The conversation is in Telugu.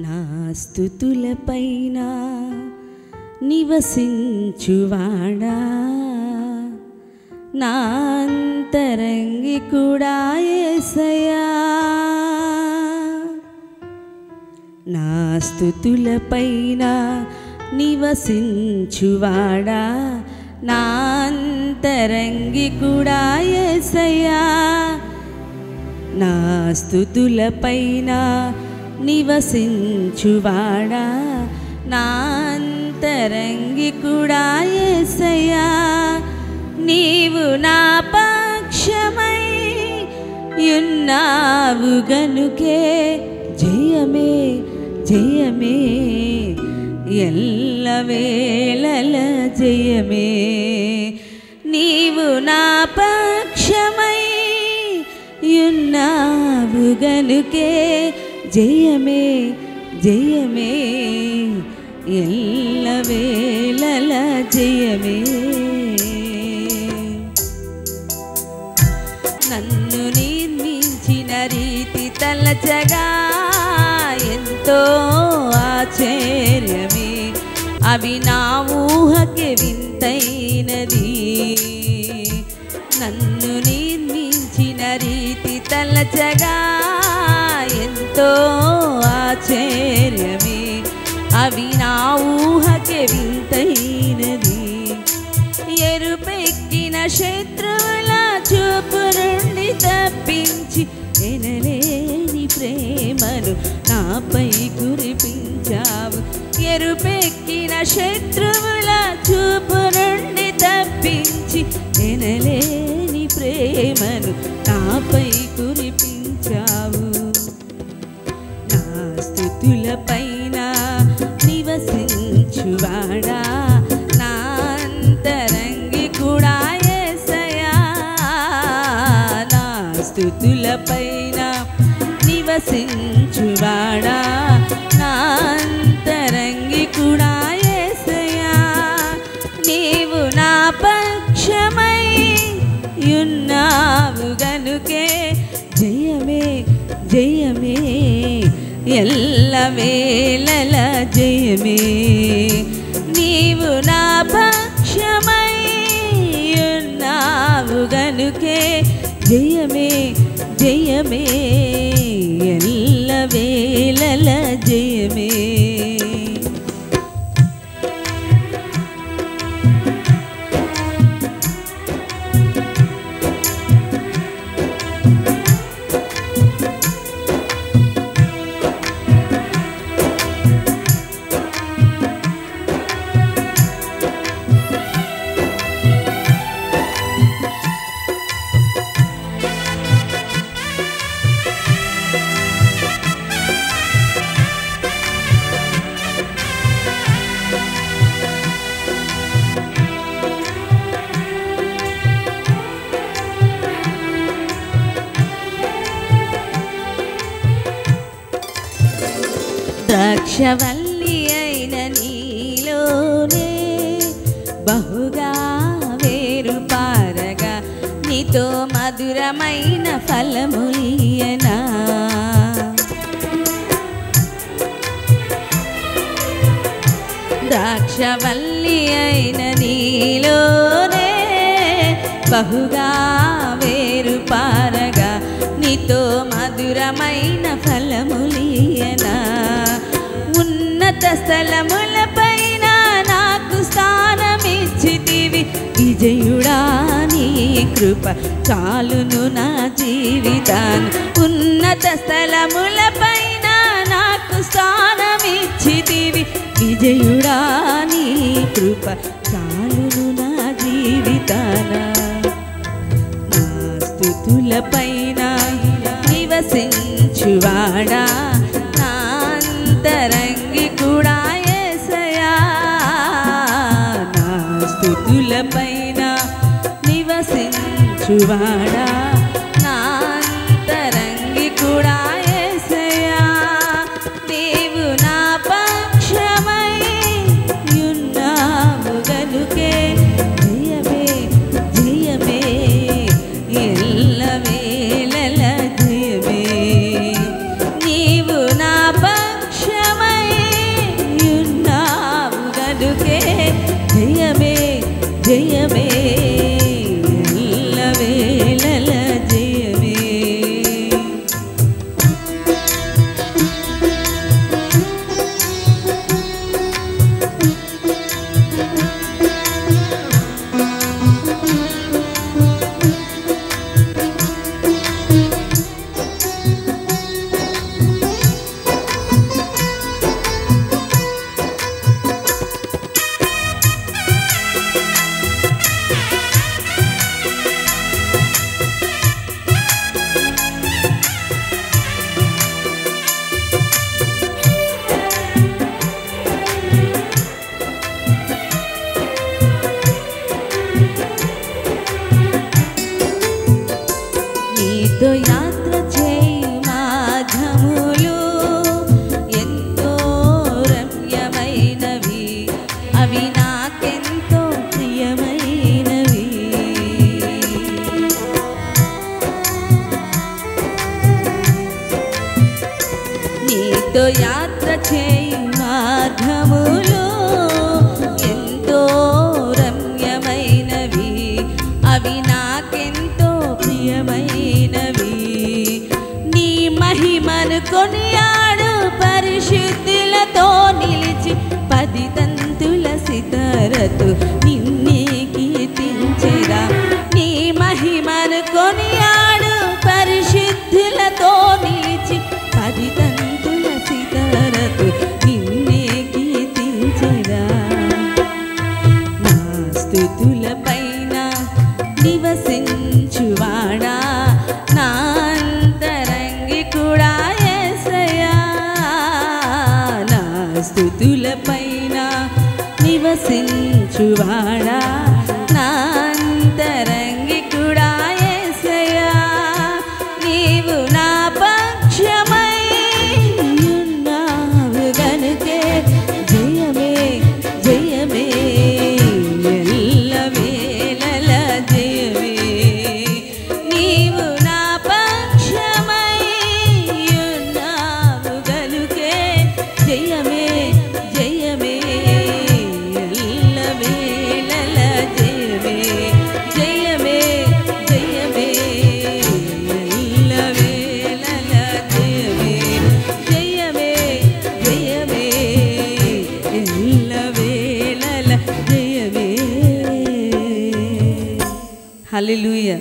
నా స్తుతులపైన నివసించువాడా నా అంతరంగికుడా యేసయ్యా నా స్తుతులపైన నివసించువాడా నా అంతరంగికుడా యేసయ్యా నా స్తుతులపైన నివసించువాడా నా అంతరంగికుడా యేసయ్యా నీవు నా పక్షమై యున్నావు గనుకే జయమే జయమే ఎల్లవేళల జయమే నీవు నా పక్షమై యున్నావు గనుకే జయమే జయమే ఎల్లవేళల జయమే నన్ను నిర్మించిన రీతి తలచగా ఎంతో ఆశ్చర్యమే అవి నా ఊహకి వింతైనది నన్ను నిర్మించిన రీతి తలచగా ఎంతో ఆశ్చర్యమే అవి నా ఊహకి వింతైనది ఎరుపెక్కిన శత్రువుల చూపు నుండి తప్పించి ఎనలేని ప్రేమను నాపై కురిపించావు ఎరుపెక్కిన శత్రువుల చూపు నుండి తప్పించి ఎనలేని ప్రేమను నాపై కురిపించావు నా స్తుతులపైన నివసించువాడా నా అంతరంగికుడా యేసయ్యా నా స్తుతులపైన నివసించువాడా నా అంతరంగికుడా యేసయ్యా నీవు నా పక్షమై యున్నావు గనుకే జయమే జయమే ఎల్లవేళల జయమే నీవు నా పక్షమై యున్నావు గనుకే జయమే జయమే ఎల్లవేళల జయమే ద్రాక్షవల్లి అయిన నీలోనే బహుగా వేరు పారగా నీతో మధురమైన ఫలములియనా ద్రాక్షవల్లి అయిన నీలోనే బహుగా వేరు పారగా నీతో మధురమైన ఫలములియనా ఉన్నత స్థలములపైన నాకు స్థానమిచ్చితివి విజయుడా నీ కృప చాలును నా జీవితాన్ని ఉన్నత స్థలములపైన నాకు స్థానమిచ్చితివి విజయుడా నీ కృప చాలును నా జీవితాన నా స్తుతులపైన నివసించువాడా నా అంతరంగికుడా యేసయ్యా నా స్తుతులపైన నివసించువాడా నా అంతరంగికుడా యేసయ్యా నీవు నా పక్షమై యున్నావు గనుకే జయమే జయమే ఎల్లవేళల జయమే నీవు నా పక్షమై అందుకే జయమే జయమే ఎల్లవేళల జయమే. నీతో యాత్ర చేయు మాఘములు ఎంతో రమ్యమైనవి, అవి నాకెంతో ప్రియమైనవి. నీతో యాత్ర చేయు మాఘములు ఎంతో రమ్యమైనవి, అవి నాకెంతో ప్రియమైనవి. నీ మహిమను కొనియాడు పరిశుద్ధులతో నిలిచి 10 తంతుల సితారతో నిన్నే కీర్తించెదా. నీ మహిమను కొనియాడు పరిశుద్ధులతో నిలిచి 10 తంతుల సితారతో నిన్నే కీర్తించెదా. నా స్తుతుల పైన నివసించువాడా నా అంతరంగికుడా యేసయ్యా. నా స్తుతుల పైన నివసించువాడా నా అంతరంగికుడా యేసయ్యా. నీవు నా పక్షమై ఉన్నావు గనుకే జయమే జయమే ఎల్లవేళల జయమే. నీవు నా పక్షమై ఉన్నావు గనుకే జయమే జయమే ఎల్లవేళల జయమే జయమే జయమే ఎల్లవేళల జయమే జయమే జయమే ఎల్లవేళల జయమే. హల్లెలూయా.